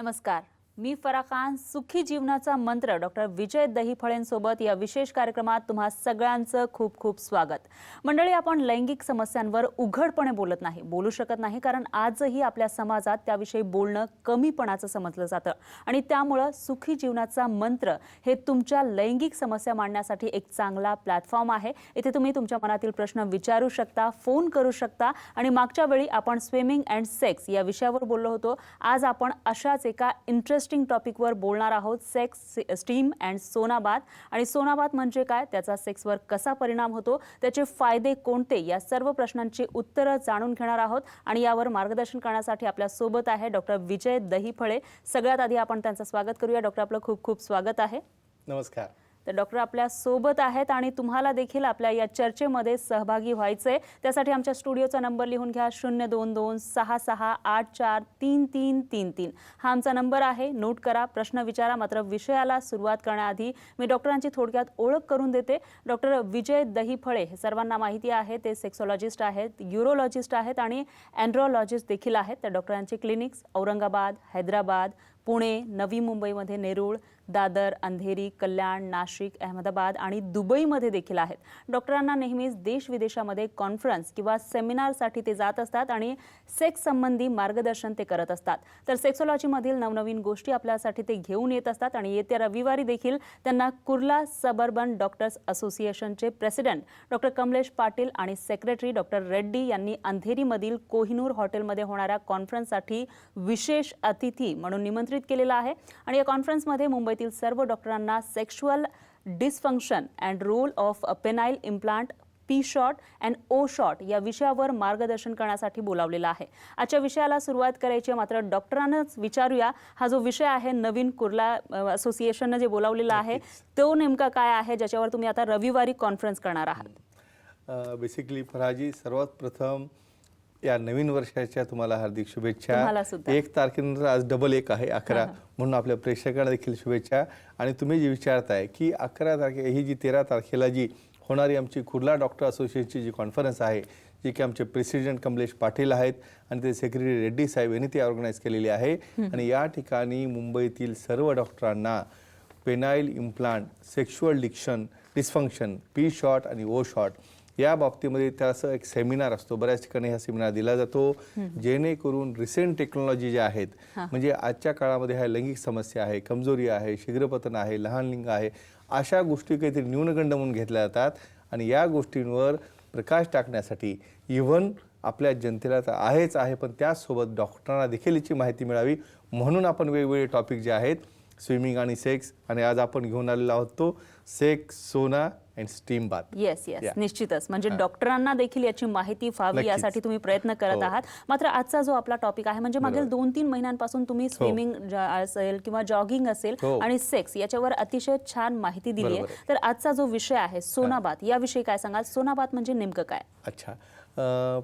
नमस्कार, मी फराह खान. सुखी जीवनाचा मंत्र डॉक्टर विजय दहीफळेंसोबत या विशेष कार्यक्रमात तुम्हा सगळ्यांचं खूप खूप स्वागत. मंडळी, आपण लैंगिक समस्यांवर उघडपणे बोलू शकत नाही, कारण आजही आपल्या समाजात त्याविषयी बोलणं कमीपणाचं समजलं जातं. आणि त्यामुळे सुखी जीवनाचा मंत्र हे तुमच्या लैंगिक समस्या मांडण्यासाठी एक चांगला प्लॅटफॉर्म आहे. इथे तुम्ही तुमच्या मनातील प्रश्न विचारू शकता, फोन करू शकता. आणि मागच्या वेळी आपण स्विमिंग अँड सेक्स या विषयावर बोललो होतो. आज आपण अशाच एका इंटरेस्टिंग टॉपिकवर बोलणार आहोत, सेक्स, स्टीम अँड सोनाबाथ. आणि सोनाबाथ म्हणजे काय, त्याचा सेक्सवर कसा परिणाम होतो, त्याचे फायदे कोणते, या सर्व प्रश्नांची उत्तरं जाणून घेणार आहोत. आणि यावर मार्गदर्शन करण्यासाठी आपल्या सोबत आहे डॉक्टर विजय दहीफळे. सगळ्यात आधी आपण त्यांचं स्वागत करूया. डॉक्टर, आपलं खूप खूप स्वागत आहे. नमस्कार. तर डॉक्टर आपल्या सोबत आहेत आणि तुम्हाला देखील आपल्या या चर्चेमध्ये सहभागी व्हायचंय. त्यासाठी आमच्या स्टुडिओचा नंबर लिहून घ्या, 02266843333. हा आमचा नंबर आहे, नोट करा, प्रश्न विचारा. मात्र विषयाला सुरुवात करण्याआधी मी डॉक्टरांची थोडक्यात ओळख करून देते. डॉक्टर विजय दहीफळे हे सर्वांना माहिती आहे, ते सेक्सॉलॉजिस्ट आहेत, यूरोलॉजिस्ट आहेत आणि अँड्रोलॉजिस्ट देखील आहेत. तर डॉक्टरांचे क्लिनिक्स औरंगाबाद, हैदराबाद, पुणे, नवी मुंबईमध्ये नेरूळ, दादर, अंधेरी, कल्याण, नाशिक, अहमदाबाद आणि दुबईमध्ये देखील आहेत. डॉक्टरांना नेहमीच देश विदेशामध्ये कॉन्फरन्स किंवा सेमिनारसाठी ते जात असतात आणि सेक्स संबंधी मार्गदर्शन ते करत असतात. तर सेक्सॉलॉजीमधील नवनवीन गोष्टी आपल्यासाठी ते घेऊन येत असतात. आणि येत्या रविवारी देखील त्यांना कुर्ला सबर्बन डॉक्टर्स असोसिएशनचे प्रेसिडेंट डॉक्टर कमलेश पाटील आणि सेक्रेटरी डॉक्टर रेड्डी यांनी अंधेरीमधील कोहिनूर हॉटेलमध्ये होणाऱ्या कॉन्फरन्ससाठी विशेष अतिथी म्हणून निमंत्रित केलेला आहे. आणि या कॉन्फरन्समध्ये मुंबईतील सर्व डॉक्टरांना sexual dysfunction and role of penile implant, P shot and O shot या विषयावर मार्गदर्शन करण्यासाठी बोलावलेला आहे. आजच्या विषयाला सुरुवात करायची, मात्र डॉक्टरांनाच विचारूया, हा जो विषय आहे नवीन कुर्ला असोसिएशनने जे बोलावलेला आहे तो नेमका काय आहे, ज्याच्यावर तुम्ही आता रविवारी कॉन्फरन्स करणार आहात? बेसिकली फराजी, सर्वात प्रथम या नवीन वर्षाच्या तुम्हाला हार्दिक शुभेच्छा. 1 तारखेनंतर आज डबल 1 आहे, 11, म्हणून आपल्या प्रेक्षकांना देखील शुभेच्छा. आणि तुम्ही जे विचारताय की 11 तारखे ही जी 13 तारखेला जी होणारी आमची कुर्ला डॉक्टर असोसिएशनची जी कॉन्फरन्स आहे, जी की आमचे प्रेसिडेंट कमलेश पाटील आहेत आणि ते सेक्रेटरी रेड्डी साहेब यांनी ती ऑर्गनाईज केलेली आहे. आणि या ठिकाणी मुंबईतील सर्व डॉक्टरांना penile implant, sexual dysfunction, P shot आणि ओ शॉट या बाबतीमध्ये त्याचं एक सेमिनार असतो. बऱ्याच ठिकाणी हा सेमिनार दिला जातो, जेणेकरून रिसेंट टेक्नॉलॉजी ज्या आहेत, म्हणजे आजच्या काळामध्ये ह्या लैंगिक समस्या आहे, कमजोरी आहे, शीघ्रपतन आहे, लहान लिंग आहे, अशा गोष्टी काहीतरी न्यूनगंड म्हणून घेतल्या जातात. आणि या गोष्टींवर प्रकाश टाकण्यासाठी इव्हन आपल्या जनतेला तर आहेच आहे, पण त्याचसोबत डॉक्टरांना देखील याची माहिती मिळावी म्हणून आपण वेगवेगळे टॉपिक जे आहेत, स्विमिंग आणि सेक्स, आणि आज आपण घेऊन आलेलो आहोत तो सेक्स, सोना अँड स्टीम बाथ. येस, निश्चितच. म्हणजे डॉक्टरांना देखील याची माहिती व्हावी यासाठी तुम्ही प्रयत्न करत आहात. मात्र आजचा जो आपला टॉपिक आहे, म्हणजे मागील 2-3 महिन्यांपासून तुम्ही स्विमिंग असेल किंवा जॉगिंग असेल आणि सेक्स याच्यावर अतिशय छान माहिती दिली आहे. तर आजचा जो विषय आहे सोनाबाथ, याविषयी काय सांगाल? सोनाबाथ म्हणजे नेमकं काय? अच्छा,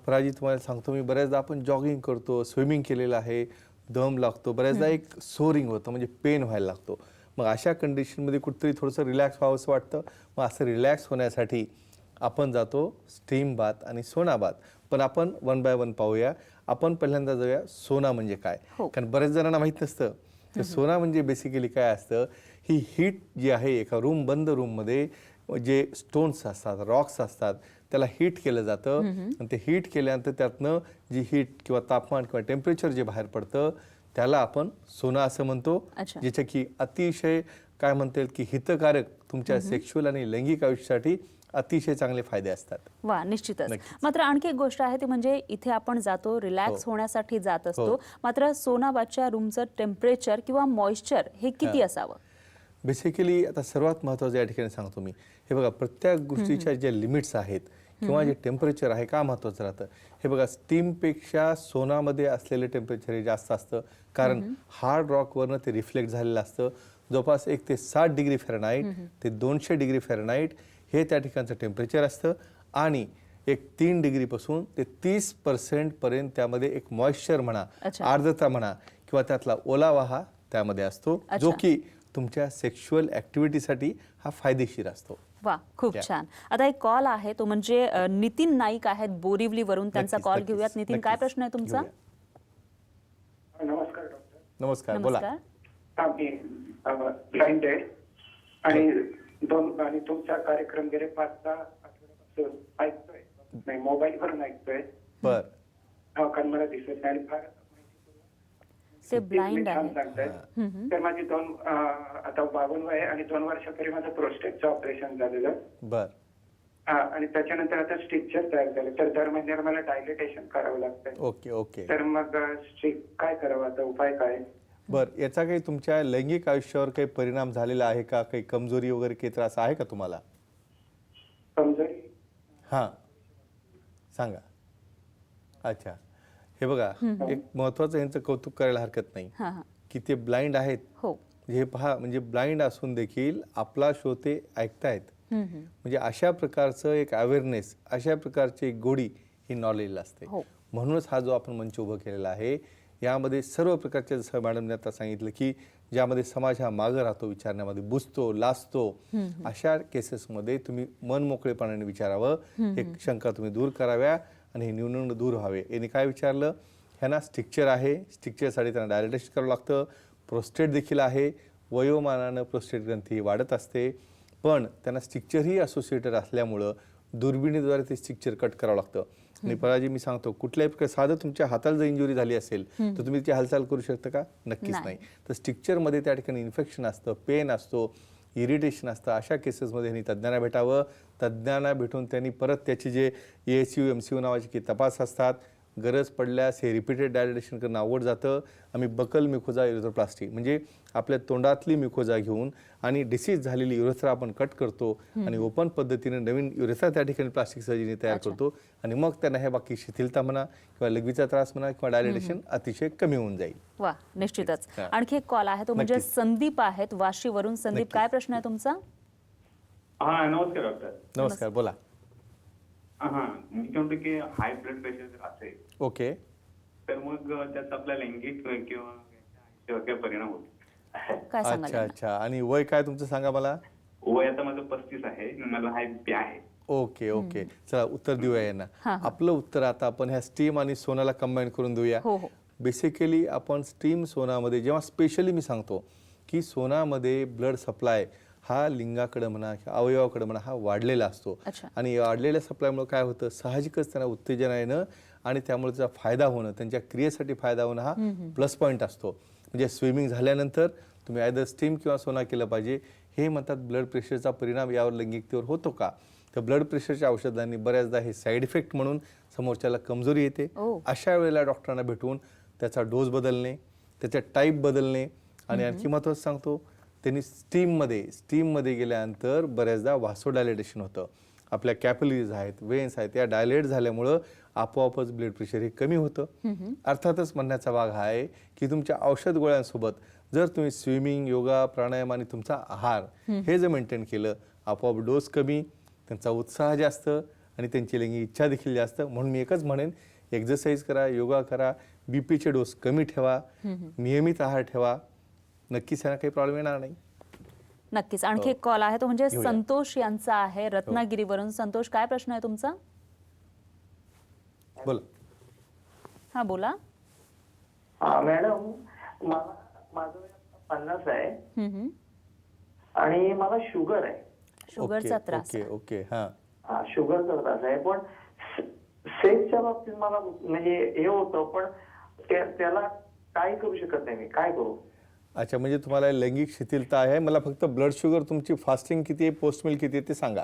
प्राजी, तुम्हाला सांगतो मी, बऱ्याचदा आपण जॉगिंग करतो, स्विमिंग केलेलं आहे, दम लागतो, बऱ्याचदा एक सोरिंग होतं, म्हणजे पेन व्हायला लागतो. मग अशा कंडिशनमध्ये कुठेतरी थोडंसं रिलॅक्स व्हावंसं वाटतं. मग असं रिलॅक्स होण्यासाठी आपण जातो स्टीम बाथ आणि सोना बाथ. पण आपण 1 बाय 1 पाहूया. आपण पहिल्यांदा जाऊया सोना म्हणजे काय, कारण बऱ्याच जणांना माहीत नसतं. तर सोना म्हणजे बेसिकली काय असतं, ही हीट जी आहे, एका बंद रूममध्ये जे स्टोन्स असतात, रॉक्स असतात, त्याला हीट केलं जातं. आणि ते हीट केल्यानंतर त्यातनं जी हीट किंवा तापमान किंवा टेम्परेचर जे बाहेर पडतं त्याला आपण सोना असं म्हणतो, ज्याच्या की अतिशय काय म्हणता येईल की हितकारक तुमच्या सेक्शुअल आणि लैंगिक आयुष्यासाठी अतिशय चांगले फायदे असतात. वा, निश्चितच. मात्र आणखी एक गोष्ट आहे, ती म्हणजे इथे आपण जातो, रिलॅक्स होण्यासाठी जात असतो, मात्र सोनाबाथच्या रूमचं टेम्परेचर किंवा मॉइश्चर हे किती असावं? बेसिकली आता सर्वात महत्त्वाचं या ठिकाणी सांगतो मी, हे बघा, प्रत्येक गोष्टीच्या ज्या लिमिट्स आहेत किंवा जे टेम्परेचर आहे का महत्त्वाचं राहतं. हे बघा, स्टीमपेक्षा सोनामध्ये असलेलं टेम्परेचर हे जास्त असतं, कारण हार्ड रॉकवरनं ते रिफ्लेक्ट झालेलं असतं. जवळपास 1 ते 7 डिग्री फॅरनहाइट ते 200 डिग्री फॅरनहाइट हे त्या ठिकाणचं टेम्परेचर असतं. आणि एक 3 डिग्रीपासून ते 30% पर्यंत त्यामध्ये एक मॉइश्चर म्हणा, आर्द्रता म्हणा, किंवा त्यातला ओलावा हा त्यामध्ये असतो, जो की तुमच्या सेक्शुअल ॲक्टिव्हिटीसाठी हा फायदेशीर असतो. वा, खूप छान. आता एक कॉल आहे, तो म्हणजे नितीन नाईक आहेत बोरिवलीवरून, त्यांचा कॉल घेऊयात. नितीन, काय प्रश्न आहे तुमचा? नमस्कार डॉक्टर. नमस्कार, बोला. आम्ही ब्लाइंड आहे आणि तुमचा कार्यक्रम गेले 5-6 आठवड्यापासून ऐकतोय, नाही मोबाईलवरून ऐकतोय. बर. कारण मला दिसत नाही आणि फार ते ब्लाइंड छान आहे. सांगतायत. तर माझी आता 52 वय आहे आणि 2 वर्षापूर्वी माझं प्रोस्टेटचं ऑपरेशन झालेलं. बर. आणि त्याच्यानंतर आता स्ट्रिक्चर तयार झाले, तर दर महिन्याला मला डायलिटेशन करावं लागतंय. Okay okay. तर मग काय करावं, आता उपाय काय? बर, याचा काही तुमच्या लैंगिक आयुष्यावर काही परिणाम झालेला आहे का? काही कमजोरी वगैरे काही त्रास आहे का तुम्हाला? कमजोरी? हां, सांगा. अच्छा, हे बघा, एक महत्वाचं यांचं कौतुक करायला हरकत नाही की ते ब्लाइंड आहेत. हो, हे पहा, म्हणजे ब्लाइंड असून देखील आपला शो ते ऐकतायत. म्हणजे अशा प्रकारचं एक अवेअरनेस, अशा प्रकारची एक गोडी ही नॉलेज असते. म्हणूनच हा जो आपण मंच उभं केलेला आहे, यामध्ये सर्व प्रकारच्या, जसं मॅडमने आता सांगितलं की ज्यामध्ये समाज हा मागं राहतो, विचारण्यामध्ये बुजतो, लाजतो, अशा केसेसमध्ये तुम्ही मन मोकळेपणाने विचारावं, एक शंका तुम्ही दूर कराव्या आणि हे न्यूनगंड दूर व्हावे. यांनी काय विचारलं, ह्यांना स्ट्रिक्चर आहे, स्ट्रिक्चरसाठी त्यांना डायलिटेशन करावं लागतं, प्रोस्टेट देखील आहे, वयोमानानं प्रोस्टेट ग्रंथी वाढत असते, पण त्यांना स्ट्रिक्चरही असोसिएटेड असल्यामुळं दुर्बिणीद्वारे ते स्ट्रिक्चर कट करावं लागतं. आणि पराजी, मी सांगतो, कुठल्याही प्रकारे साधं तुमच्या हाताला जर इंजुरी झाली असेल तर तुम्ही ती हालचाल करू शकता का? नक्कीच नाही. तर स्ट्रिक्चरमध्ये त्या ठिकाणी इन्फेक्शन असतं, पेन असतो, इरिटेशन असतं. अशा केसेसमध्ये यांनी तज्ज्ञांना भेटावं. तज्ज्ञांना भेटून त्यांनी परत त्याची जे ASU MCU नावाचे की तपास असतात, गरज पडल्यास हे रिपीटेड डायलिटेशन करणं अवघड जातं. आम्ही बकल म्युकोजा युरेथ्रोप्लास्टी म्हणजे आपल्या तोंडातली म्युकोजा घेऊन आणि डिसीज झालेली युरेथ्रा आपण कट करतो आणि ओपन पद्धतीने नवीन युरेथ्रा त्या ठिकाणी प्लास्टिक सर्जरी तयार करतो आणि मग त्यांना हे बाकी शिथिलता म्हणा किंवा लघवीचा त्रास म्हणा किंवा डायलिटेशन अतिशय कमी होऊन जाईल. वा, निश्चितच. आणखी एक कॉल आहे, तो म्हणजे संदीप आहेत वाशीवरून. संदीप, काय प्रश्न आहे तुमचा? हा, नमस्कार डॉक्टर. नमस्कार, बोला. मी म्हणतो की हाय ब्लड प्रेशर जर असेल, ओके, तर मग त्याचा आपल्या लैंगिक किंवा काय परिणाम होतो? काय सांगाल? अच्छा अच्छा. आणि वय काय तुमचं सांगा मला? वय आता माझं 35 आहे, मला हाय BP आहे. ओके ओके, चला उत्तर देऊया यांना. आपलं उत्तर आता आपण ह्या स्टीम आणि सोनाला कंबाईन करून देऊया. बेसिकली आपण स्टीम सोनामध्ये, जेव्हा स्पेशली मी सांगतो की सोनामध्ये ब्लड सप्लाय हा लिंगाकडे म्हणा किंवा अवयवाकडे म्हणा हा वाढलेला असतो आणि वाढलेल्या सप्लायमुळे काय होतं, साहजिकच त्यांना उत्तेजन येणं आणि त्यामुळे त्याचा फायदा होणं, त्यांच्या क्रियेसाठी फायदा होणं हा प्लस पॉईंट असतो. म्हणजे स्विमिंग झाल्यानंतर तुम्ही आयदर स्टीम किंवा सोना केलं पाहिजे. हे म्हणतात ब्लड प्रेशरचा परिणाम यावर लैंगिकतेवर होतो का? तर ब्लड प्रेशरच्या औषधांनी बऱ्याचदा हे साईड इफेक्ट म्हणून समोरच्याला कमजोरी येते. अशा वेळेला डॉक्टरांना भेटून त्याचा डोस बदलणे, त्याचा टाईप बदलणे आणि आणखी महत्त्वाचं सांगतो, त्यांनी स्टीममध्ये गेल्यानंतर बऱ्याचदा वासोडायलेटेशन होतं. आपल्या कॅपिलरीज आहेत, वेन्स आहेत, या डायलेट झाल्यामुळं आपोआपच ब्लड प्रेशर हे कमी होतं. अर्थातच म्हणण्याचा भाग हा आहे की तुमच्या औषध गोळ्यांसोबत जर तुम्ही स्विमिंग, योगा, प्राणायाम आणि तुमचा आहार हे जर मेंटेन केलं, आपोआप डोस कमी, त्यांचा उत्साह जास्त आणि त्यांची लैंगिक इच्छा देखील जास्त. म्हणून मी एकच म्हणेन, एक्सरसाइज करा, योगा करा, बीपीचे डोस कमी ठेवा, नियमित आहार ठेवा, नक्कीच यांना काही प्रॉब्लेम येणार नाही. नक्कीच. आणखी एक कॉल आहे, तो म्हणजे संतोष यांचा आहे रत्नागिरीवरून. संतोष, काय प्रश्न आहे तुमचा? बोला. हा, बोला. मॅडम, माझं 50 आहे आणि मला शुगर आहे. शुगरचा त्रास. Okay okay. हा, शुगरचा त्रास आहे, पण सेक्सच्या बाबतीत मला म्हणजे हे होतं, पण त्याला काय करू शकत नाही मी, काय करू? अच्छा, म्हणजे तुम्हाला लैंगिक शिथिलता आहे. मला फक्त ब्लड शुगर तुमची फास्टिंग किती आहे, पोस्ट मिल किती आहे ते सांगा.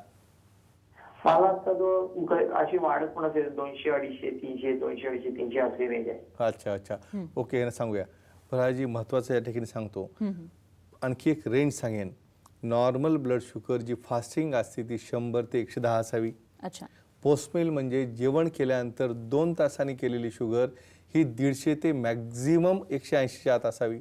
मला आता जो अशी वाढत पण असेल 200, 250, 300, 200, 250, 300 असे रेंज आहे. अच्छा अच्छा, ओके, यांना सांगूया. प्रहाजी, महत्वाचं या ठिकाणी सांगतो, आणखी एक रेंज सांगेन. नॉर्मल ब्लड शुगर जी फास्टिंग असते ती 100 ते 110 असावी. अच्छा. पोस्ट मिल म्हणजे जेवण केल्यानंतर 2 तासांनी केलेली शुगर ही 150 ते मॅक्झिमम 180च्या आत असावी.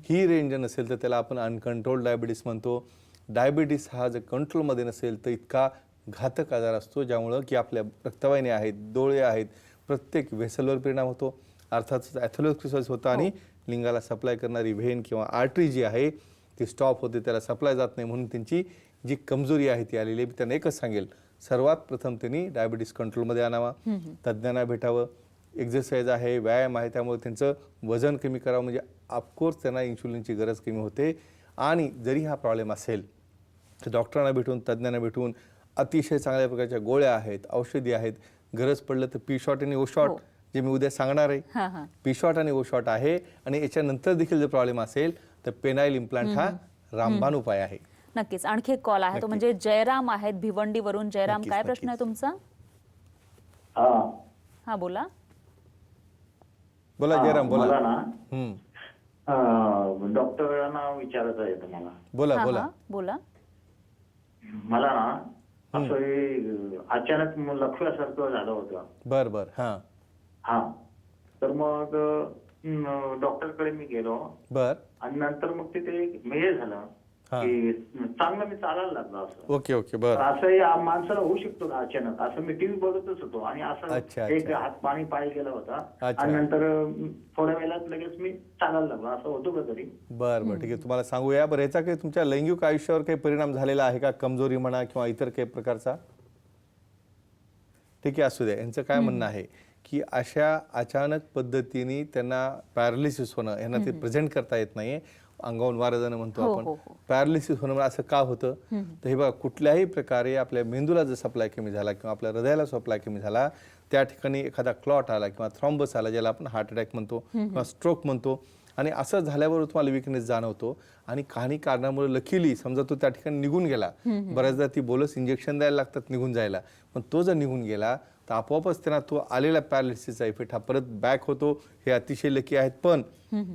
ही रेंज नसेल तर त्याला आपण अनकंट्रोल डायबिटीस म्हणतो. डायबिटीस हा जर कंट्रोलमध्ये नसेल तर इतका घातक आजार असतो, ज्यामुळं की आपल्या रक्तवाहिन्या आहेत, डोळे आहेत, प्रत्येक व्हेसलवर परिणाम होतो. अर्थातच ॲथेरोस्क्लेरोसिस होतं आणि लिंगाला सप्लाय करणारी व्हेन किंवा आर्टरी जी आहे ती स्टॉप होते, त्याला सप्लाय जात नाही. म्हणून त्यांची जी कमजोरी आहे ती आलेली आहे. त्यांना एकच सांगेल, सर्वात प्रथम त्यांनी डायबिटीस कंट्रोलमध्ये आणावा, तज्ज्ञांना भेटावं, एक्झरसाईज आहे, व्यायाम आहे, त्यामुळे त्यांचं वजन कमी करावं, म्हणजे ऑफकोर्स त्यांना इन्शुलिनची गरज कमी होते. आणि जरी हा प्रॉब्लेम असेल तर डॉक्टरांना भेटून, तज्ज्ञांना भेटून अतिशय चांगल्या प्रकारच्या गोळ्या आहेत, औषधी आहेत. गरज पडलं तर पी शॉट आणि ओ शॉट, जे मी उद्या सांगणार आहे, पी शॉट आणि ओ शॉट आहे. आणि याच्यानंतर देखील जर प्रॉब्लेम असेल तर पेनाइल इम्प्लांट हा रामबाण उपाय आहे. नक्कीच. आणखी एक कॉल आहे, तो म्हणजे जयराम आहेत भिवंडीवरून. जयराम, काय प्रश्न आहे तुमचा? हा बोला. बोला जयराम, बोला. डॉक्टरांना विचारायचं आहे तुम्हाला. बोला बोला बोला. मला ना असं अचानक लक्षासारखं झालं होतं. बर बर. हा, तर मग डॉक्टरकडे मी गेलो. बर. आणि नंतर मग तिथे हे झालं की चांगलं मी चालायला लागलो. असं ओके ओके. बर. असं माणसाला होऊ शकतो का अचानक? असं मी टीव्ही बघतच होतो आणि असं एक हात पाणी पाय गेला होता आणि नंतर थोड्या वेळात लगेच मी चालायला लागलो. असं होतो का तरी? बर बर, ठीक आहे. तुम्हाला सांगूया. बरं, याचा काही तुमच्या लैंगिक आयुष्यावर काही परिणाम झालेला आहे का? कमजोरी म्हणा किंवा इतर काही प्रकारचा? ठीक आहे, असू द्या. यांचं काय म्हणणं आहे की अशा अचानक पद्धतीने त्यांना पॅरालिसिस होणं, यांना ते प्रेझेंट करता येत नाहीये. अंगावून वारं जाणं म्हणतो आपण. पॅरालिसिस होणं असं का होतं? तर हे बघा, कुठल्याही प्रकारे आपल्या मेंदूला जर सप्लाय कमी झाला किंवा आपल्या हृदयाला सप्लाय कमी झाला, त्या ठिकाणी एखादा क्लॉट आला किंवा थ्रॉम्बस आला, ज्याला आपण हार्ट अटॅक म्हणतो किंवा स्ट्रोक म्हणतो, आणि असं झाल्यावर तुम्हाला विकनेस जाणवतो. आणि काही कारणामुळे लकीली समजा तो त्या ठिकाणी निघून गेला, बऱ्याचदा ती बोलस इंजेक्शन द्यायला लागतात निघून जायला, पण तो जर निघून गेला तर आपोआपच त्यांना तो आलेला पॅरालिसिसचा इफेक्ट हा परत बॅक होतो. हे अतिशय लकी आहेत, पण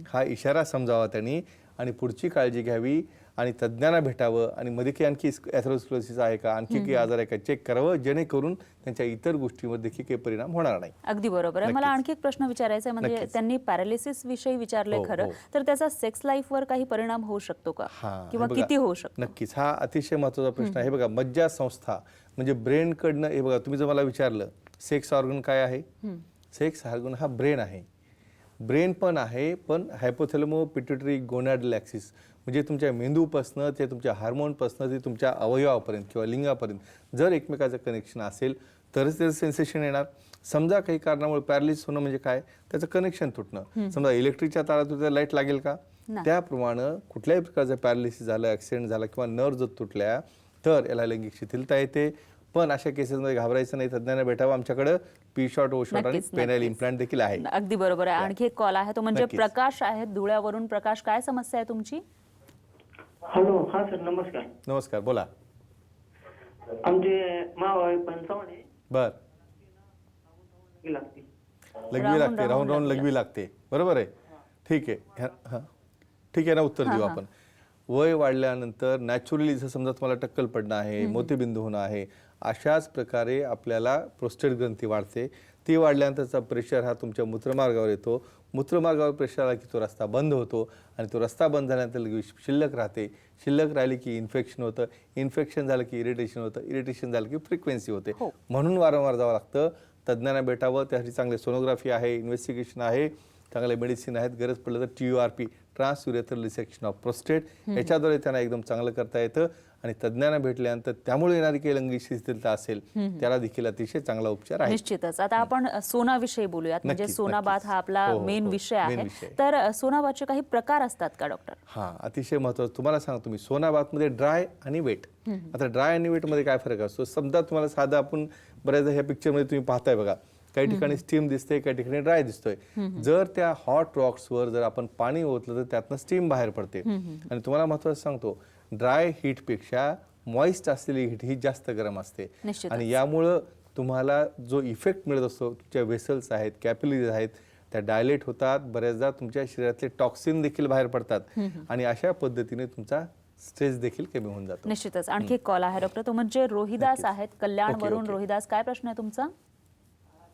हा इशारा समजावा त्यांनी आणि पुढची काळजी घ्यावी आणि तज्ज्ञांना भेटावं. आणि मध्ये काही आणखी एथेरोस्क्लेरोसिस आहे का, आणखी काही आजार आहे का चेक करावं, जेणेकरून त्यांच्या इतर गोष्टींवर देखील काही परिणाम होणार नाही. अगदी बरोबर आहे. मला आणखी एक प्रश्न विचारायचा आहे, म्हणजे त्यांनी पॅरालिसिस विषयी विचारले खरं, तर त्याचा सेक्स लाईफवर काही परिणाम होऊ शकतो का किंवा किती होऊ शकतो? नक्कीच, हा अतिशय महत्त्वाचा प्रश्न आहे. बघा, मज्जा संस्था म्हणजे ब्रेन कडनं, हे बघा, तुम्ही जर मला विचारलं सेक्स ऑर्गन काय आहे, सेक्स ऑर्गन हा ब्रेन आहे. ब्रेन पण आहे, पण हायपोथॅलेमो पिट्युटरी गोनॅडल ॲक्सिस म्हणजे तुमच्या मेंदूपासनं ते तुमच्या हार्मोनपासनं ते तुमच्या अवयवापर्यंत किंवा लिंगापर्यंत जर एकमेकाचं कनेक्शन असेल तरच त्याचं सेन्सेशन येणार. समजा काही कारणामुळे पॅरालिसिस होणं म्हणजे काय, त्याचं कनेक्शन तुटणं. समजा इलेक्ट्रिकच्या तारातून लाईट लागेल का? त्याप्रमाणे कुठल्याही प्रकारचं पॅरालिसिस झालं, ॲक्सिडेंट झाला किंवा नर्व जर तुटल्या तर याला लैंगिक शिथिलता येते. पण अशा केसेसमध्ये घाबरायचं नाही, तज्ज्ञांना भेटावं. आमच्याकडे पी शॉट, ओ शॉट आणि पेनाइल इम्प्लांट देखील आहे. अगदी बरोबर आहे. आणखी एक कॉल आहे, तो म्हणजे प्रकाश आहे धुळ्यावरून. प्रकाश, काय समस्या आहे तुमची? हॅलो. हा सर, नमस्कार. नमस्कार, बोला. आमचे माव 55 आहे. बर. लागते, लघवी लागते, राहून राहून लघवी लागते, बरोबर आहे. ठीक आहे, ठीक आहे ना, उत्तर देऊ आपण. वय वाढल्यानंतर नॅचरली जसं समजा तुम्हाला टक्कल पडणं आहे, मोतीबिंदू होणं आहे, अशाच प्रकारे आपल्याला प्रोस्टेट ग्रंथी वाढते. ती वाढल्यानंतरचा प्रेशर हा तुमच्या मूत्रमार्गावर येतो. मूत्रमार्गावर प्रेशर आला की तो रस्ता बंद होतो आणि तो रस्ता बंद झाल्यानंतर लघवी शिल्लक राहते. शिल्लक राहिली की इन्फेक्शन होतं, इन्फेक्शन झालं की इरिटेशन होतं, इरिटेशन झालं की फ्रिक्वेन्सी होते. म्हणून वारंवार जावं लागतं, तज्ज्ञांना भेटावं. त्यासाठी चांगले सोनोग्राफी आहे, इन्व्हेस्टिगेशन आहे, चांगले मेडिसिन आहेत. गरज पडलं तर TURP, transurethral resection of prostate, याच्याद्वारे त्यांना एकदम चांगलं करता येतं. आणि तज्ज्ञांना भेटल्यानंतर त्यामुळे येणारी काही लैंगिक शिथिलता असेल त्याला देखील अतिशय चांगला उपचार आहे. निश्चितच. आता आपण सोनाविषयी बोलूयात, म्हणजे सोनाबाथ हा आपला मेन विषय आहे. तर सोनाबाथचे काही प्रकार असतात का डॉक्टर? हा, अतिशय महत्त्वाचं. तुम्हाला सांगतो मी, सोनाबाथमध्ये ड्राय आणि वेट. आता ड्राय आणि वेट मध्ये काय फरक असतो? समजा तुम्हाला साधा, आपण बऱ्याचदा ह्या पिक्चरमध्ये तुम्ही पाहताय बघा, काही ठिकाणी स्टीम दिसते, काही ठिकाणी ड्राय दिसतोय. जर त्या हॉट रॉक्सवर जर आपण पाणी ओतलं तर त्यातनं स्टीम बाहेर पडते. आणि तुम्हाला महत्त्वाचं सांगतो, ड्राय हीट पेक्षा मॉइस्ट असलेली हीट ही जास्त गरम असते. आणि यामुळं तुम्हाला जो इफेक्ट मिळत असतो, तुमच्या वेसल्स आहेत, कॅपिलरीज आहेत, त्या डायलेट होतात. बऱ्याचदा तुमच्या शरीरातले टॉक्सिन देखील बाहेर पडतात आणि अशा पद्धतीने तुमचा स्ट्रेस देखील कमी होऊन जातो. निश्चितच. आणखी एक कॉल आहे डॉक्टर, तो म्हणजे रोहिदास आहेत कल्याणवरून. रोहिदास, काय प्रश्न आहे तुमचा?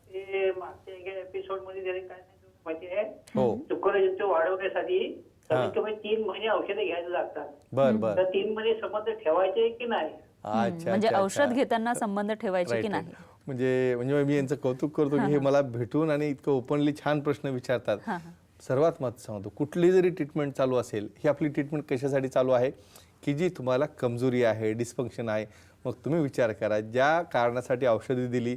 ते मागच्या एपिसोड मध्ये जरी काय माहिती आहे, शुक्रजंतू वाढवण्यासाठी कमीत कमी 3 महिने औषधे घ्यायला लागतात. बरं. तर 3 महिने संबंध ठेवायचे की नाही? म्हणजे औषध घेताना संबंध ठेवायचे की नाही? म्हणजे मी यांचं कौतुक करतो की हे मला भेटून आणि इतकं ओपनली छान प्रश्न विचारतात. सर्वात महत्त्वाचं सांगतो, कुठली जरी ट्रीटमेंट चालू असेल, ही आपली ट्रीटमेंट कशासाठी चालू आहे की जी तुम्हाला कमजोरी आहे, डिस्फंक्शन आहे, मग तुम्ही विचार करा, ज्या कारणासाठी औषधी दिली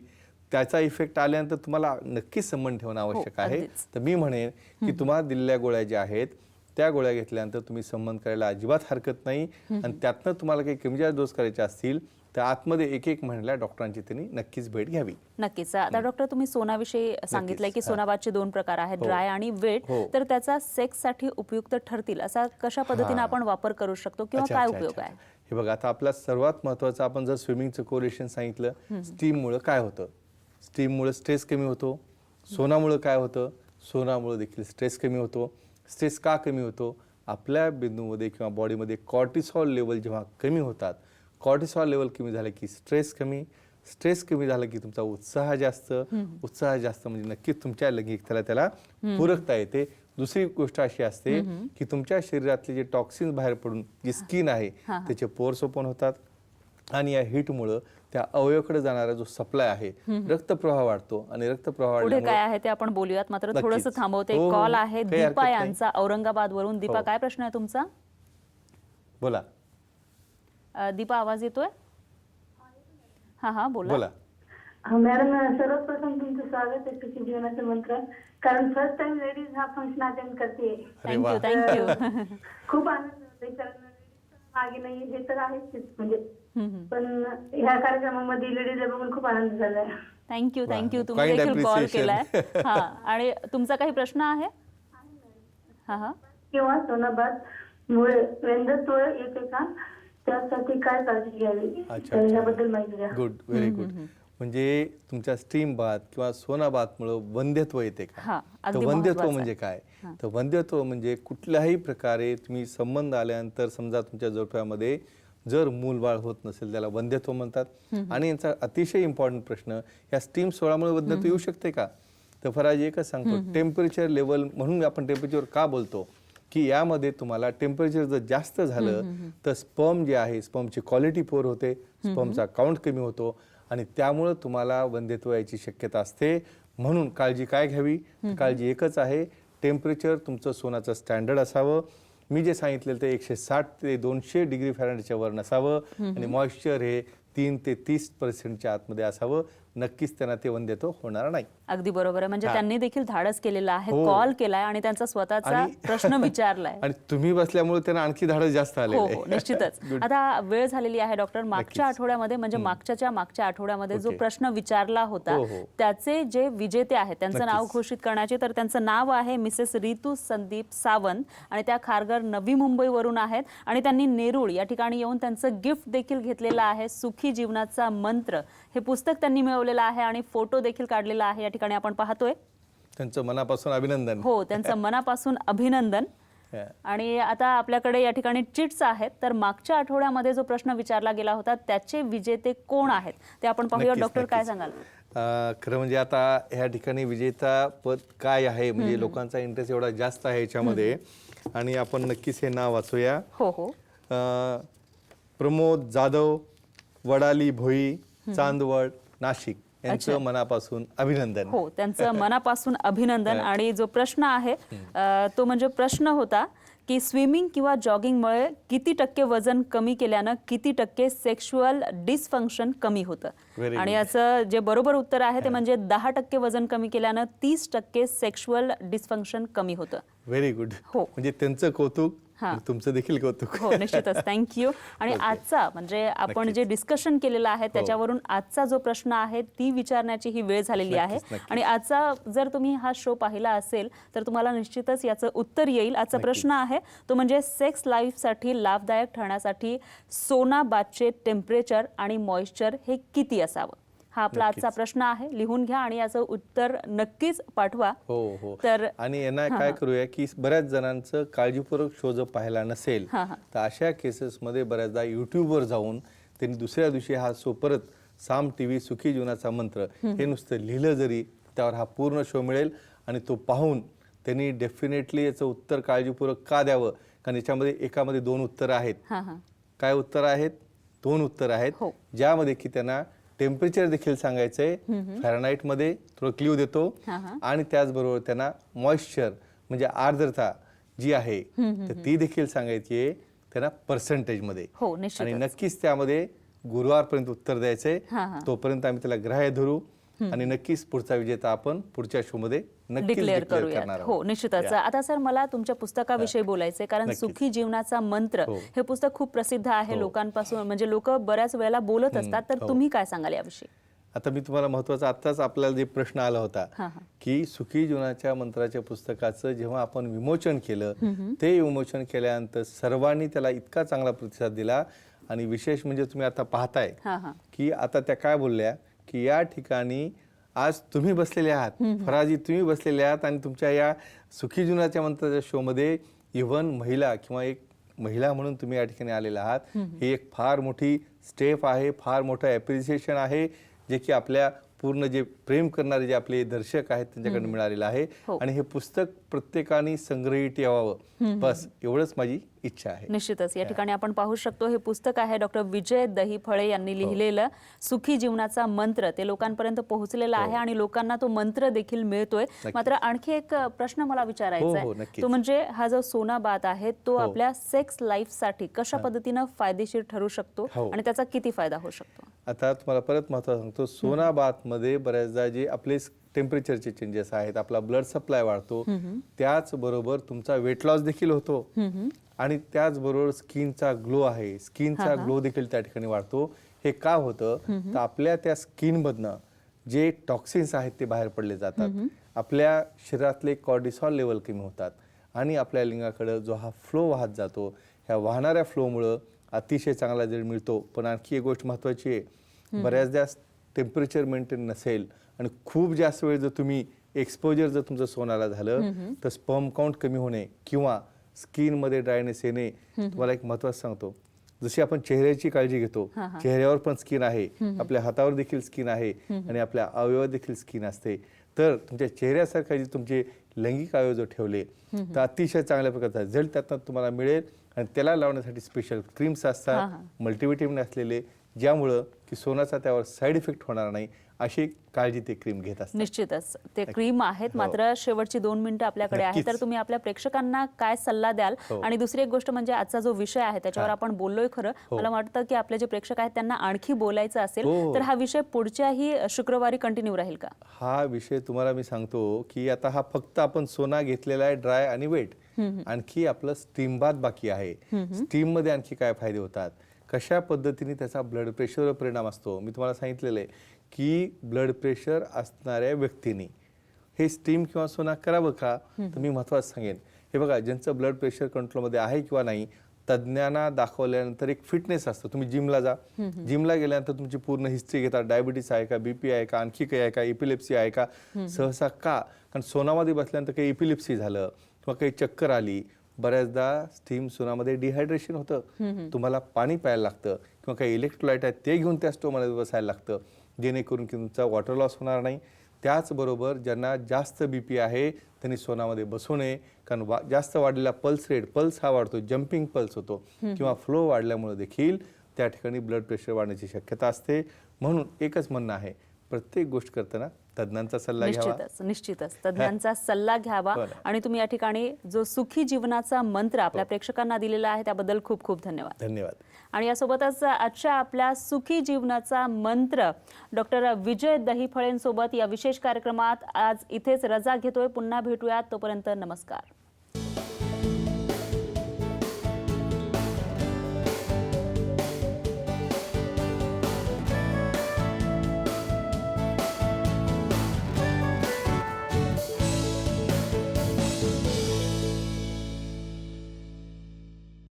त्याचा इफेक्ट आल्यानंतर तुम्हाला नक्कीच संबंध ठेवणं आवश्यक आहे. तर मी म्हणेन की तुम्हाला दिलेल्या गोळ्या ज्या आहेत त्या गोळ्या घेतल्यानंतर तुम्ही संबंध करायला अजिबात हरकत नाही. आणि त्यातनं तुम्हाला काही कमी जास्त डोस करायचे असतील तर आतमध्ये एक महिन्याला डॉक्टरांची त्यांनी नक्कीच भेट घ्यावी. नक्कीच. आता डॉक्टर तुम्ही सोनाविषयी सांगितलंय की सोनाबादचे 2 प्रकार आहेत, ड्राय आणि वेट. तर त्याचा सेक्ससाठी उपयुक्त ठरतील असा कशा पद्धतीने आपण वापर करू शकतो किंवा काय उपयोग आहे? हे बघा, आता आपला सर्वात महत्त्वाचं आपण जर स्विमिंगचं कोरिलेशन सांगितलं, स्टीममुळे काय होतं, स्टीममुळे स्ट्रेस कमी होतो. सोनामुळे काय होतं, सोनामुळे देखील स्ट्रेस कमी होतो. स्ट्रेस का कमी होतो, आपल्या बिंदूमध्ये किंवा बॉडीमध्ये कॉर्टिसॉल लेवल जेव्हा कमी होतात, कॉर्टिसॉल लेवल कमी झालं की स्ट्रेस कमी, स्ट्रेस कमी झालं की तुमचा उत्साह जास्त, उत्साह जास्त म्हणजे नक्कीच तुमच्या लैंगिकतेला त्याला पूरकता येते. दुसरी गोष्ट अशी असते की तुमच्या शरीरातले जे टॉक्सिन्स बाहेर पडून जी स्किन आहे त्याचे पोर्स ओपन होतात आणि या हीटमुळे त्या अवयवाकडे जाणारा जो सप्लाय आहे, रक्तप्रवाह वाढतो आणि रक्तप्रवाह पुढे काय आहे ते आपण बोलूयात. मात्र थोडंसं थांबवते. कॉल आहे दीपा यांचा औरंगाबाद वरून. दीपा, काय प्रश्न आहे तुमचा? बोला दीपा, आवाज येतोय? हा बोला. मॅडम, सर्वप्रथम तुमचं स्वागत आहे सुखी जीवनाचं मंत्र. कारण फर्स्ट टाइम लेडीज हा फंक्शन अटेंड करते. थँक्यू. खूप आनंद होतोय. कारण मागे नाही हे तर आहेच म्हणजे, पण ह्या कार्यक्रमामध्ये लेडीजला बघून खूप आनंद झालाय. थँक्यू. तुम्ही देखील कॉल केलाय. आणि तुमचा काही प्रश्न आहे? किंवा सोनाबाद मुळे वेंधत्व येते का, त्यासाठी काय काळजी घ्यावी याबद्दल माहिती द्या. Good, very good. म्हणजे तुमच्या स्टीम बाथ किंवा सोना बाथमुळे वंध्यत्व येते का? तर वंध्यत्व म्हणजे काय? तर वंध्यत्व म्हणजे कुठल्याही प्रकारे तुम्ही संबंध आल्यानंतर समजा तुमच्या जोडप्यामध्ये जर मूलबाळ होत नसेल त्याला वंध्यत्व म्हणतात. आणि यांचा अतिशय इम्पॉर्टंट प्रश्न, या स्टीम सोळामुळे वंध्यत्व येऊ शकते का? तर फराजी एकच सांगतो, टेम्परेचर लेवल म्हणून आपण टेम्परेचर का बोलतो की यामध्ये तुम्हाला टेम्परेचर जर जास्त झालं तर स्पर्म जे आहे, स्पर्मची क्वालिटी पोर होते, स्पर्मचा काउंट कमी होतो आणि त्यामुळे तुम्हाला वंध्यत्व यायची शक्यता असते. म्हणून काळजी काय घ्यावी? काळजी एकच आहे, टेम्परेचर तुमचं सोनाचं स्टँडर्ड असावं. मी जे सांगितलेलं ते 160 ते 200 डिग्री फॅरेनहाइटच्या वर नसावं आणि मॉइश्चर हे 3 ते 30% आतमध्ये असावं. नक्कीच त्यांना ते वंध्यत्व होणार नाही. अगदी बरोबर आहे. म्हणजे त्यांनी देखील धाडस केलेलं आहे, कॉल केलाय आणि त्यांचा स्वतःचा प्रश्न विचारलाय. आणि तुम्ही बसल्यामुळे त्यांना आणखी धाडस जास्त आले. हो, निश्चितच. आता वेळ झालेली आहे डॉक्टर. मागच्या आठवड्यामध्ये म्हणजे मागच्या आठवड्यामध्ये जो प्रश्न विचारला होता त्याचे जे विजेते आहेत त्यांचं नाव घोषित करण्याचे, तर त्यांचं नाव आहे मिसेस रितू संदीप सावंत आणि त्या खारघर नवी मुंबईवरून आहेत. आणि त्यांनी नेरूळ या ठिकाणी येऊन त्यांचं गिफ्ट देखील घेतलेलं आहे, सुखी जीवनाचा मंत्र. हे पुस्तक त्यांनी मिळवलेलं आहे आणि फोटो देखील काढलेला आहे. या ठिकाणी आपण पाहतोय. त्यांचं मनापासून अभिनंदन. हो, त्यांचं मनापासून अभिनंदन. आणि आता आपल्याकडे या ठिकाणी चिट्स आहेत. तर मागच्या आठवड्यामध्ये जो प्रश्न विचारला गेला होता त्याचे विजेते कोण आहेत ते आपण पाहूया. डॉक्टर, काय सांगाल? खरं म्हणजे आता ह्या ठिकाणी विजेता पद काय आहे, म्हणजे लोकांचा इंटरेस्ट एवढा जास्त आहे याच्यामध्ये आणि आपण नक्कीच हे नाव वाचूया. हो. प्रमोद जाधव, वडाली भोई, चांदवड, नाशिक यांचं मनापासून अभिनंदन. हो, त्यांचं मनापासून अभिनंदन. आणि जो प्रश्न आहे तो म्हणजे प्रश्न होता की स्विमिंग किंवा जॉगिंगमुळे किती टक्के वजन कमी केल्यानं किती टक्के सेक्शुअल डिसफंक्शन कमी होतं? आणि याचं जे बरोबर उत्तर आहे ते म्हणजे 10% वजन कमी केल्यानं 30% सेक्शुअल डिसफंक्शन कमी होतं. Very good. हो, म्हणजे त्यांचं कौतुक, तुमचं देखील कौतुक. हो, निश्चितच. थँक्यू. आणि आजचा म्हणजे आपण जे डिस्कशन केलेलं आहे त्याच्यावरून आजचा जो प्रश्न आहे ती विचारण्याची ही वेळ झालेली आहे. आणि आजचा जर तुम्ही हा शो पाहिला असेल तर तुम्हाला निश्चितच याचं उत्तर येईल. आजचा प्रश्न आहे तो म्हणजे सेक्स लाईफसाठी लाभदायक ठरण्यासाठी सोनाबाथचे टेम्परेचर आणि मॉइश्चर हे किती असावं? हा आपला आजचा प्रश्न आहे. लिहून घ्या आणि याचं उत्तर नक्कीच पाठवा. हो. तर आणि यांना काय करूया की बऱ्याच जणांचं काळजीपूर्वक शो जर पाहिला नसेल तर अशा केसेसमध्ये बऱ्याचदा युट्यूबवर जाऊन त्यांनी दुसऱ्या दिवशी हा शो परत साम टीव्ही सुखी जीवनाचा मंत्र हे नुसतं लिहिलं जरी त्यावर हा पूर्ण शो मिळेल आणि तो पाहून त्यांनी डेफिनेटली याचं उत्तर काळजीपूर्वक का द्यावं. कारण याच्यामध्ये एकामध्ये 2 उत्तर आहेत. काय उत्तर आहेत? 2 उत्तर आहेत, ज्यामध्ये की त्यांना टेम्परेचर देखील सांगायचंय, फॅरनहाइट मध्ये थोडं क्ल्यू देतो आणि त्याचबरोबर त्यांना मॉइश्चर म्हणजे आर्द्रता जी आहे तर ती देखील सांगायची आहे त्यांना पर्सेंटेज मध्ये. आणि नक्कीच त्यामध्ये गुरुवारपर्यंत उत्तर द्यायचंय. तोपर्यंत आम्ही त्याला ग्राह्य धरू आणि नक्कीच पुढचा विजेता आपण पुढच्या शो मध्ये नक्कीच डिक्लेअर declare करूया. करणार हो, आहोत. निश्चितच. आता सर मला तुमच्या पुस्तकाविषयी बोलायचंय, कारण नक्कीच. सुखी जीवनाचा मंत्र हो. हे पुस्तक खूप प्रसिद्ध आहे हो. लोकांपासून, म्हणजे लोक बऱ्याच वेळेला बोलत असतात, तर हो. तुम्ही काय सांगाल याविषयी? आता मी तुम्हाला महत्वाचा आत्ताच आपल्याला जे प्रश्न आला होता हा. की सुखी जीवनाच्या मंत्राच्या पुस्तकाचं जेव्हा आपण विमोचन केलं, ते विमोचन केल्यानंतर सर्वांनी त्याला इतका चांगला प्रतिसाद दिला आणि विशेष म्हणजे तुम्ही आता पाहताय की आता त्या काय बोलल्या की या ठिकाणी आज तुम्ही बसलेले आहात, फराजी तुम्ही बसलेले आहात आणि तुमच्या या सुखी जीवनाच्या मंत्राच्या शो मध्ये इव्हन महिला किंवा एक महिला म्हणून तुम्ही या ठिकाणी आलेला आहात, ही एक फार मोठी स्टेप आहे, फार मोठं ॲप्रिसिएशन आहे, जे की आपल्या पूर्ण जे प्रेम करणारे जे आपले दर्शक आहेत त्यांच्याकडे मिळालेलं आहे. आणि हे पुस्तक प्रत्येकाने संग्रहित ठेवावं, बस एवढंच माझी इच्छा आहे. निश्चितच. या ठिकाणी आपण पाहू शकतो हे पुस्तक आहे डॉक्टर विजय दहीफळे यांनी लिहिलेलं सुखी जीवनाचा मंत्र. ते लोकांपर्यंत पोहोचलेला आहे आणि लोकांना तो मंत्र देखील मिळतोय. मात्र आणखी एक प्रश्न मला विचारायचा आहे, तो म्हणजे हा जो सोना बात आहे तो आपल्या सेक्स लाईफ साठी कशा पद्धतीनं फायदेशीर ठरू शकतो आणि त्याचा किती फायदा होऊ शकतो? आता तुम्हाला परत महत्त्वाचं सांगतो, सोना बात मध्ये बऱ्याचदा जे आपले टेम्परेचरचे चेंजेस आहेत, आपला ब्लड सप्लाय वाढतो, त्याचबरोबर तुमचा वेट लॉस देखील होतो आणि त्याचबरोबर स्किनचा ग्लो आहे, स्किनचा ग्लो देखील त्या ठिकाणी वाढतो. हे का होतं तर आपल्या त्या स्किनमधनं जे टॉक्सिन्स आहेत ते बाहेर पडले जातात, आपल्या शरीरातले कॉर्टिसॉल लेवल कमी होतात आणि आपल्या लिंगाकडे जो हा फ्लो वाहत जातो, ह्या वाहणाऱ्या फ्लोमुळं अतिशय चांगला रिझल्ट मिळतो. पण आणखी एक गोष्ट महत्त्वाची आहे, बऱ्याचदा टेम्परेचर मेंटेन नसेल आणि खूप जास्त वेळ जर तुम्ही एक्सपोजर जर तुमचं सोनाला झालं तर स्पर्म काउंट कमी होणे किंवा स्किनमध्ये ड्रायनेस येणे. तुम्हाला एक महत्त्वाचं सांगतो, जशी आपण चेहऱ्याची काळजी घेतो, चेहऱ्यावर पण स्किन आहे, आपल्या हातावर देखील स्किन आहे आणि आपल्या अवयवात देखील स्किन असते. तर तुमच्या चेहऱ्यासारखा जे तुमचे लैंगिक अवयव जर ठेवले तर अतिशय चांगल्या प्रकारचा रिझल्ट त्यातनं तुम्हाला मिळेल. आणि त्याला लावण्यासाठी स्पेशल क्रीम्स असतात, मल्टीव्हिटॅमिन असलेले, ज्यामुळं की सोनाचा त्यावर साईड इफेक्ट होणार नाही अशी काळजी ते क्रीम घेत असतात. निश्चितच ते क्रीम आहेत. मात्र शेवटची 2 मिनिटं आपल्याकडे आहे, तर तुम्ही आपल्या प्रेक्षकांना काय सल्ला द्याल? आणि दुसरी एक गोष्ट म्हणजे आजचा जो विषय आहे त्याच्यावर आपण बोललोय खरं, मला वाटतं की आपले जे प्रेक्षक आहेत त्यांना आणखी बोलायचं असेल तर हा विषय पुढच्याही शुक्रवारी कंटिन्यू राहील का? हा विषय तुम्हाला मी सांगतो की आता हा फक्त आपण सोना घेतलेला आहे ड्राय आणि वेट, आणखी आपलं स्टीम बाथ बाकी आहे. स्टीम मध्ये आणखी काय फायदे होतात, कशा पद्धतीने त्याचा ब्लड प्रेशरवर परिणाम असतो. मी तुम्हाला सांगितलेलं आहे की ब्लड प्रेशर असणाऱ्या व्यक्तींनी हे स्टीम किंवा सोना करावं का, तर मी महत्त्वाचं सांगेन. हे बघा, ज्यांचं ब्लड प्रेशर कंट्रोलमध्ये आहे किंवा नाही, तज्ज्ञांना दाखवल्यानंतर एक फिटनेस असतो. तुम्ही जिमला जा, जिमला गेल्यानंतर तुमची पूर्ण हिस्ट्री घेतात, डायबिटीस आहे का, बीपी आहे का, आणखी काही आहे का, एपिलेप्सी आहे का. सहसा का, कारण सोनामध्ये बसल्यानंतर काही एपिलेप्सी झालं किंवा काही चक्कर आली, बऱ्याचदा स्टीम सोनामध्ये डिहायड्रेशन होतं, तुम्हाला पाणी प्यायला लागतं किंवा काही इलेक्ट्रोलाइट आहेत ते घेऊन त्या स्टोमध्ये बसायला लागतं, जेणेकरून की तुमचा वॉटर लॉस होणार नाही. त्याचबरोबर ज्यांना जास्त बीपी आहे त्यांनी सोनामध्ये बसू नये, कारण जास्त वाढलेला पल्स हा वाढतो, जम्पिंग पल्स होतो किंवा फ्लो वाढल्यामुळे देखील त्या ठिकाणी ब्लड प्रेशर वाढण्याची शक्यता असते. म्हणून एकच म्हणणं आहे, प्रत्येक गोष्ट करताना तज्ञांचा सल्ला घ्यावा. निश्चितच तज्ञांचा सल्ला घ्यावा. आणि तुम्ही या ठिकाणी जो सुखी जीवनाचा मंत्र आपल्या प्रेक्षकांना दिलेला आहे त्याबद्दल खूप खूप धन्यवाद. धन्यवाद. आणि यासोबतच आजच्या आपल्या सुखी जीवनाचा मंत्र डॉक्टर विजय दहीफळेंसोबत या विशेष कार्यक्रमात आज इथेच रजा घेतोय. पुन्हा भेटूयात, तोपर्यंत नमस्कार.